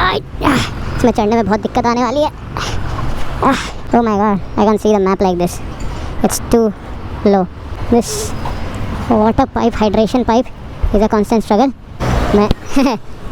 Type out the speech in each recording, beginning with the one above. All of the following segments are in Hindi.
इसमें चढ़ने में बहुत दिक्कत आने वाली है। Oh my god, I can see the map like this, it's too low. This water pipe, hydration pipe is a constant struggle. मैं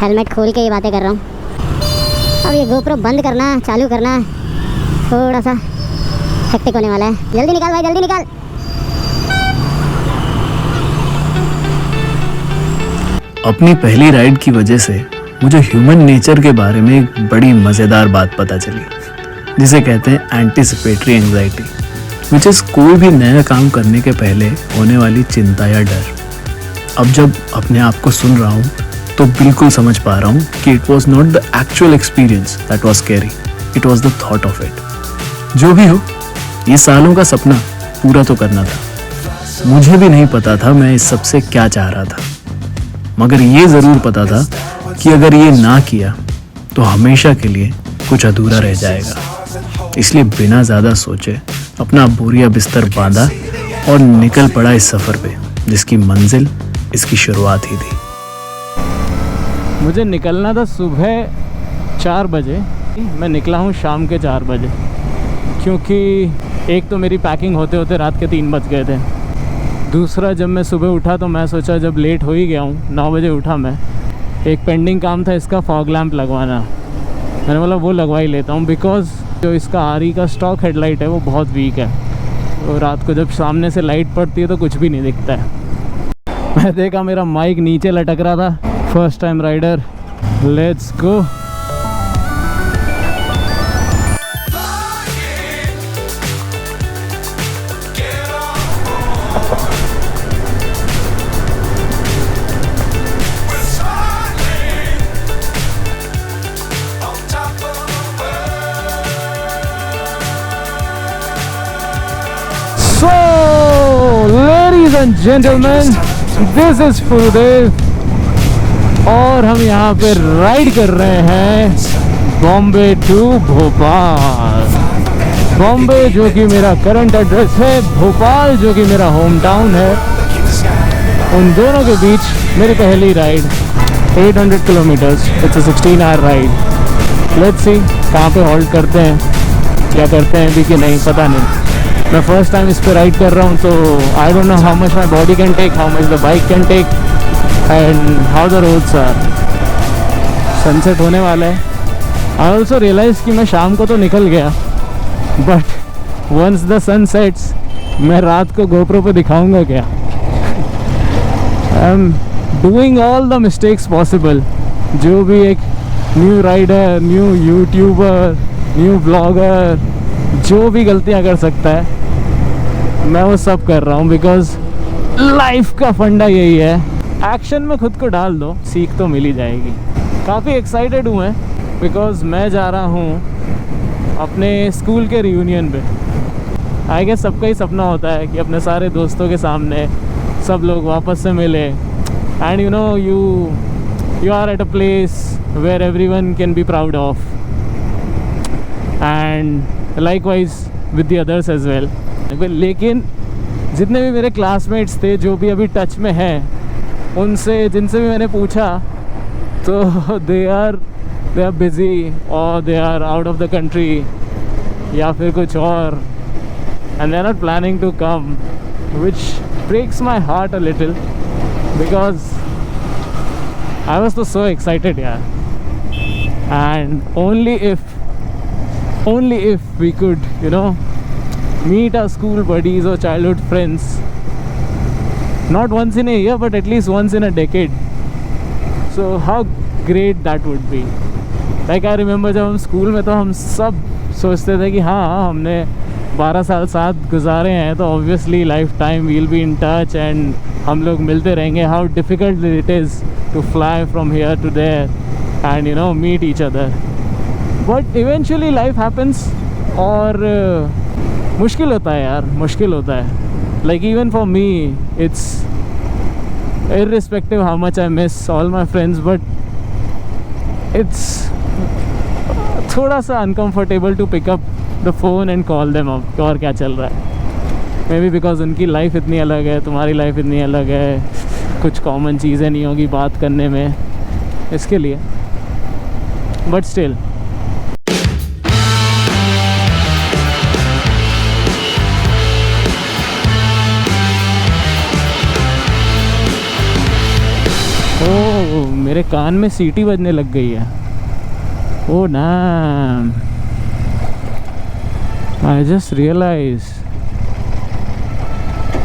हेलमेट खोल के ये बातें कर रहा हूँ। अब ये गोप्रो बंद करना चालू करना थोड़ा सा हेक्टिक होने वाला है। जल्दी निकाल भाई, जल्दी निकाल। अपनी पहली राइड की वजह से मुझे ह्यूमन नेचर के बारे में एक बड़ी मज़ेदार बात पता चली, जिसे कहते हैं एंटिसिपेटरी एंग्जाइटी, विच इज़ कोई भी नया काम करने के पहले होने वाली चिंता या डर। अब जब अपने आप को सुन रहा हूँ तो बिल्कुल समझ पा रहा हूँ कि it was not the actual experience that was scary, it was the thought of it. जो भी हो, ये सालों का सपना पूरा तो करना था। मुझे भी नहीं पता था मैं इस सब से क्या चाह रहा था, मगर ये ज़रूर पता था कि अगर ये ना किया तो हमेशा के लिए कुछ अधूरा रह जाएगा। इसलिए बिना ज़्यादा सोचे अपना बोरिया बिस्तर बांधा और निकल पड़ा इस सफ़र पे, जिसकी मंजिल इसकी शुरुआत ही थी। मुझे निकलना था सुबह 4 बजे, मैं निकला हूँ शाम के 4 बजे, क्योंकि एक तो मेरी पैकिंग होते होते रात के 3 बज गए थे। दूसरा, जब मैं सुबह उठा तो मैं सोचा जब लेट हो ही गया हूँ, 9 बजे उठा मैं, एक पेंडिंग काम था इसका फॉग लैंप लगवाना। मैंने बोला वो लगवा ही लेता हूँ, बिकॉज़ जो इसका आरी का स्टॉक हेडलाइट है वो बहुत वीक है, तो रात को जब सामने से लाइट पड़ती है तो कुछ भी नहीं दिखता है। मैं देखा मेरा माइक नीचे लटक रहा था। First time rider, let's go. So, ladies and gentlemen, this is Furudev और हम यहाँ पे राइड कर रहे हैं बॉम्बे टू भोपाल। बॉम्बे जो कि मेरा करंट एड्रेस है, भोपाल जो कि मेरा होम टाउन है, उन दोनों के बीच मेरी पहली ride 800 kilometres. It's a 16 hour ride. Let's see कहाँ पे होल्ड करते हैं, क्या करते हैं भी कि नहीं, पता नहीं। मैं फर्स्ट टाइम इस पर राइड कर रहा हूँ, तो I don't know how much my body can take, how much the bike can take and how the roads are. Sunset होने वाला है। आई ऑल्सो रियलाइज़ कि मैं शाम को तो निकल गया, but once the sun sets मैं रात को गोप्रो पे दिखाऊंगा क्या। I am doing all the mistakes possible. जो भी एक new rider, new YouTuber, new blogger जो भी गलतियां कर सकता है मैं वो सब कर रहा हूँ, बिकॉज लाइफ का फंडा यही है, एक्शन में खुद को डाल दो, सीख तो मिल ही जाएगी। काफ़ी एक्साइटेड हूँ मैं, बिकॉज मैं जा रहा हूँ अपने स्कूल के रियूनियन पे। आई गेस सबका ही सपना होता है कि अपने सारे दोस्तों के सामने सब लोग वापस से मिले, and you know you are at a place where everyone can be proud of, and likewise with the others as well. लेकिन जितने भी मेरे क्लासमेट्स थे जो भी अभी टच में हैं, उनसे जिनसे भी मैंने पूछा तो दे आर बिजी और they are out of the country या फिर कुछ और, and they are not planning to come, which breaks my heart a little, because I was तो सो एक्साइटेड यार। And only if we could, you know, meet our school buddies or childhood friends, not once in a year but at least once in a decade. So how great that would be. Like I remember जब हम स्कूल में तो हम सब सोचते थे कि हाँ हमने 12 साल साथ गुजारे हैं तो obviously life time we'll be in touch and हम लोग मिलते रहेंगे. How difficult it is to fly from here to there and you know meet each other. But eventually life happens और मुश्किल होता है यार, मुश्किल होता है. Like even for me it's irrespective how much I miss all my friends, but it's थोड़ा सा uncomfortable to pick up the phone and call them up और क्या चल रहा है. मे बी बिकॉज उनकी लाइफ इतनी अलग है, तुम्हारी लाइफ इतनी अलग है, कुछ कॉमन चीज़ें नहीं होगी बात करने में, इसके लिए. बट स्टिल ओ मेरे कान में सीटी बजने लग गई है। ओ नाम, आई जस्ट रियलाइज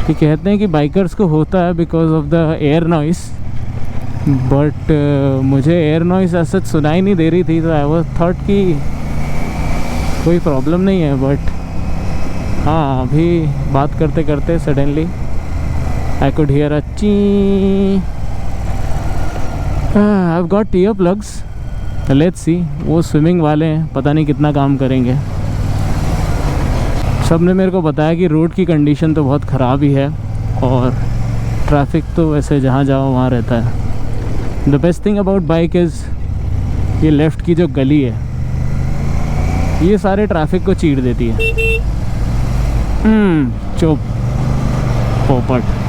कि कहते हैं कि बाइकर्स को होता है because of the air noise, but मुझे एयर नॉइस ऐसा सुनाई नहीं दे रही थी, तो आई वाज थॉट कि कोई प्रॉब्लम नहीं है। बट हाँ, अभी बात करते करते सडनली आई कुड हियर अ ची। I've got ear plugs. Let's see. वो स्विमिंग वाले हैं, पता नहीं कितना काम करेंगे। सब ने मेरे को बताया कि रोड की कंडीशन तो बहुत ख़राब ही है और ट्रैफिक तो वैसे जहाँ जाओ वहाँ रहता है। The best thing about bike is ये लेफ़्ट की जो गली है, ये सारे ट्रैफिक को चीर देती है। चुप पोपट।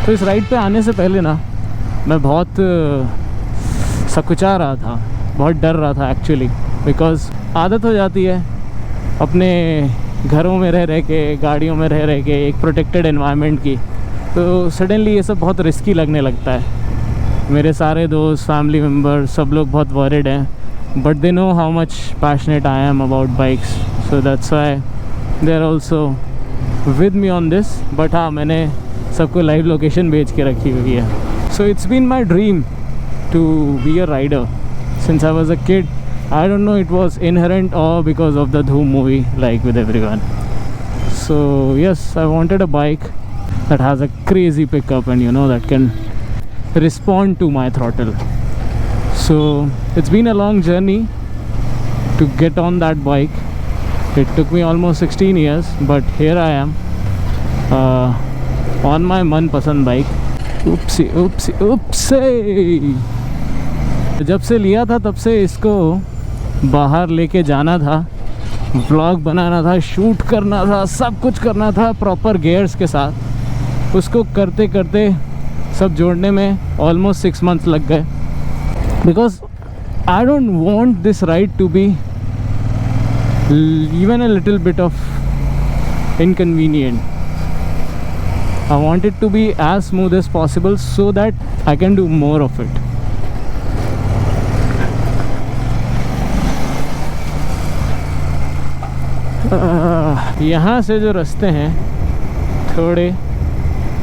तो इस राइड पे आने से पहले ना मैं बहुत सकुचा रहा था, बहुत डर रहा था एक्चुअली, बिकॉज़ आदत हो जाती है अपने घरों में रह के, गाड़ियों में रह के एक प्रोटेक्टेड एनवायरनमेंट की, तो सडनली ये सब बहुत रिस्की लगने लगता है। मेरे सारे दोस्त, फैमिली मेम्बर, सब लोग बहुत वरीड हैं, but they know how much passionate I am about bikes, so that's why they are also with me on this. But हाँ, मैंने सबको लाइव लोकेशन भेज के रखी हुई है। So it's been my dream to be a rider since I was a kid. I don't know it was inherent और because of the Dhoom movie like with everyone. So yes, I wanted a bike that has a crazy pickup and you know that can respond to my throttle. So it's been a long journey to get on that bike. It took me almost 16 years, but here I am on my मनपसंद बाइक। Oopsie, oopsie, oopsie। जब से लिया था तब से इसको बाहर लेके जाना था, व्लॉग बनाना था, शूट करना था, सब कुछ करना था प्रॉपर गियर्स के साथ। उसको करते करते सब जोड़ने में ऑलमोस्ट 6 months लग गए, because I don't want this ride to be even a little bit of inconvenient. I want it to be as smooth as possible so that I can do more of it. यहाँ से जो रास्ते हैं थोड़े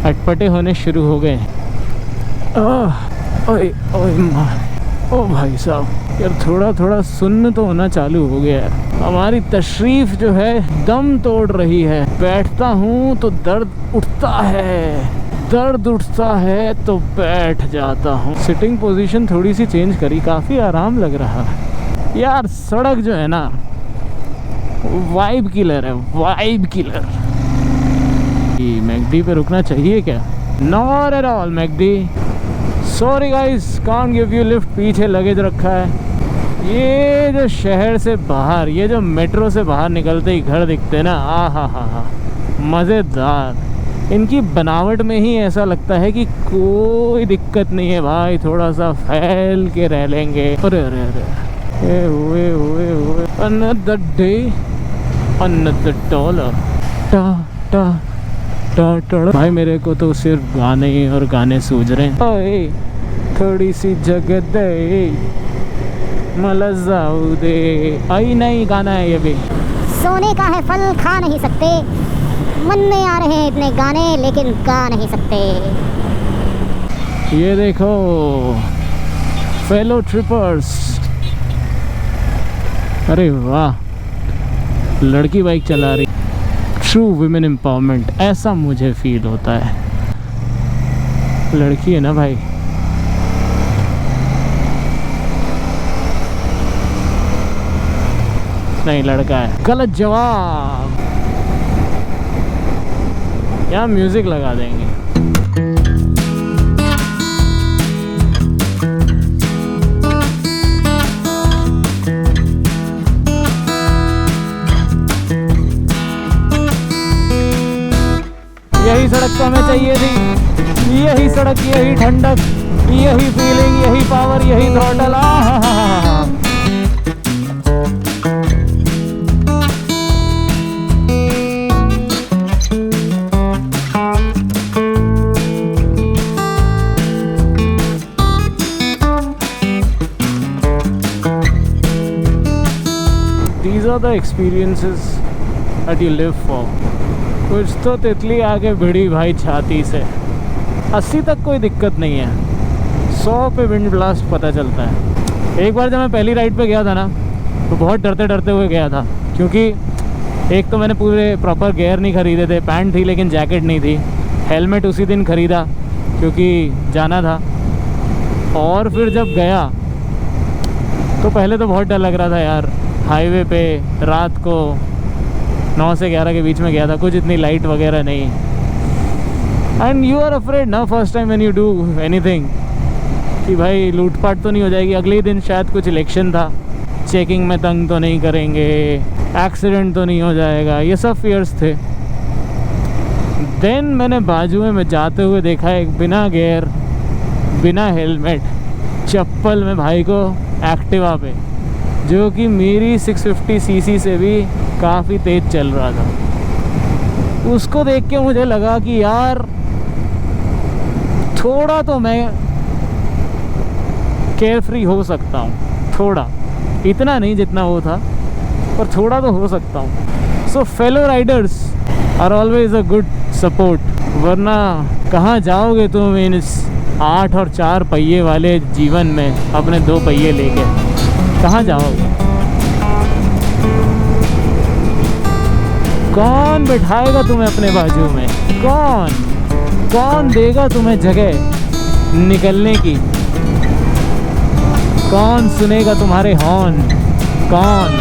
अटपटे होने शुरू हो गए। ओए ओए माँ, ओ भाई साहब, यार थोड़ा थोड़ा सुन्न तो होना चालू हो गया है। हमारी तशरीफ जो है दम तोड़ रही है। बैठता हूँ तो दर्द उठता है, दर्द उठता है तो बैठ जाता हूँ। सिटिंग पोजीशन थोड़ी सी चेंज करी, काफ़ी आराम लग रहा है। यार सड़क जो है ना, वाइब किलर है, वाइब किलर। मैकडी पे रुकना चाहिए क्या? Not at all McD, sorry guys, can't give you lift. पीछे लगेज रखा है। ये जो शहर से बाहर, ये जो मेट्रो से बाहर निकलते ही घर दिखते हैं ना, आ हा मज़ेदार। इनकी बनावट में ही ऐसा लगता है कि कोई दिक्कत नहीं है भाई, थोड़ा सा फैल के रह लेंगे। अरे अरे अरे, हुए हुए हुए, अनदर डे अनदर डॉलर। टा टा भाई मेरे को तो सिर्फ गाने और गाने सूझ रहे हैं। ओए थोड़ी सी जगह दे, मला जाऊ दे। आई नहीं गाना है ये भी। सोने का है फल खा नहीं सकते, मन में आ रहे हैं इतने गाने लेकिन गा नहीं सकते। ये देखो फेलो ट्रिपर्स, अरे वाह, लड़की बाइक चला रही। ट्रू वुमेन एम्पावरमेंट, ऐसा मुझे फील होता है। लड़की है ना भाई। नहीं, लड़का है। गलत जवाब। यहाँ म्यूजिक लगा देंगे। सड़क तो हमें चाहिए थी। यही सड़क, यही ठंडक, यही फीलिंग, यही पावर, यही throttle. These are the experiences that you live for. कुछ तो तितली आगे भिड़ी भाई छाती से। 80 तक कोई दिक्कत नहीं है, 100 पे विंड ब्लास्ट पता चलता है। एक बार जब मैं पहली राइड पे गया था ना, तो बहुत डरते डरते हुए गया था, क्योंकि एक तो मैंने पूरे प्रॉपर गियर नहीं खरीदे थे। पैंट थी लेकिन जैकेट नहीं थी। हेलमेट उसी दिन ख़रीदा क्योंकि जाना था। और फिर जब गया तो पहले तो बहुत डर लग रहा था यार। हाईवे पे रात को 9 से 11 के बीच में गया था, कुछ इतनी लाइट वगैरह नहीं। एंड यू आर अफ्रेड ना first time when you do anything कि भाई लूटपाट तो नहीं हो जाएगी। अगले दिन शायद कुछ इलेक्शन था, चेकिंग में तंग तो नहीं करेंगे, एक्सीडेंट तो नहीं हो जाएगा, ये सब फियर्स थे। देन मैंने बाजू में जाते हुए देखा एक बिना गियर, बिना हेलमेट, चप्पल में भाई को एक्टिवा पे, जो कि मेरी 650 सीसी से भी काफ़ी तेज़ चल रहा था। उसको देख के मुझे लगा कि यार थोड़ा तो मैं केयर फ्री हो सकता हूँ, थोड़ा, इतना नहीं जितना वो था, पर थोड़ा तो हो सकता हूँ। So fellow riders are always a good support, वरना कहाँ जाओगे तुम इस 8 और 4 पहिए वाले जीवन में अपने 2 पहिए लेके, कहाँ जाओगे? कौन बिठाएगा तुम्हें अपने बाजू में? कौन देगा तुम्हें जगह निकलने की? कौन सुनेगा तुम्हारे हॉर्न? कौन?